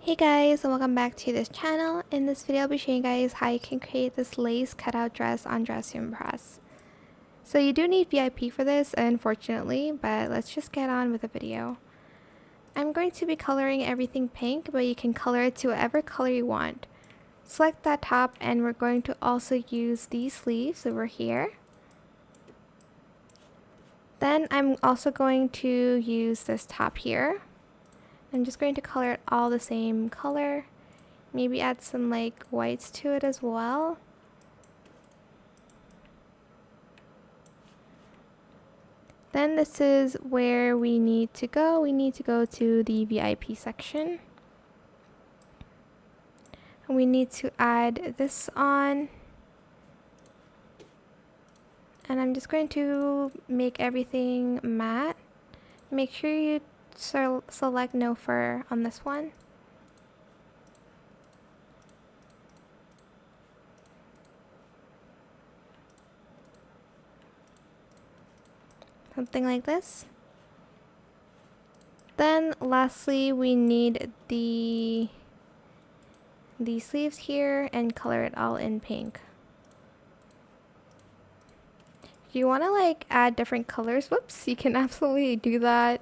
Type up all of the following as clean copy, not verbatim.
Hey guys, and welcome back to this channel. In this video I'll be showing you guys how you can create this lace cutout dress on Dress to Impress. So you do need VIP for this, unfortunately, but let's just get on with the video. I'm going to be coloring everything pink, but you can color it to whatever color you want. Select that top, and we're going to also use these sleeves over here. Then I'm also going to use this top here. I'm just going to color it all the same color. Maybe add some like whites to it as well. Then this is where we need to go. We need to go to the VIP section. And we need to add this on. And I'm just going to make everything matte. Make sure you select no fur on this one. Something like this. Then lastly we need the sleeves here and color it all in pink. If you want to like add different colors, whoops, you can absolutely do that.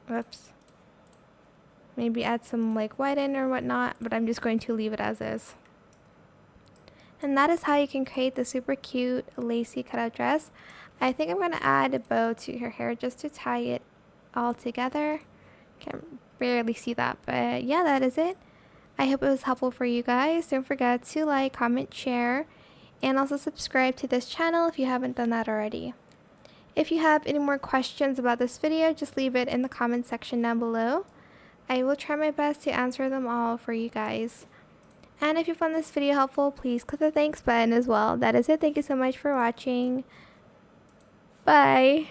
Whoops. Maybe add some like white in or whatnot, but I'm just going to leave it as is. And that is how you can create the super cute lacy cutout dress. I think I'm going to add a bow to her hair just to tie it all together. Can barely see that, but yeah, that is it. I hope it was helpful for you guys. Don't forget to like, comment, share, and also subscribe to this channel if you haven't done that already. If you have any more questions about this video, just leave it in the comment section down below. I will try my best to answer them all for you guys. And if you found this video helpful, please click the thanks button as well. That is it. Thank you so much for watching. Bye.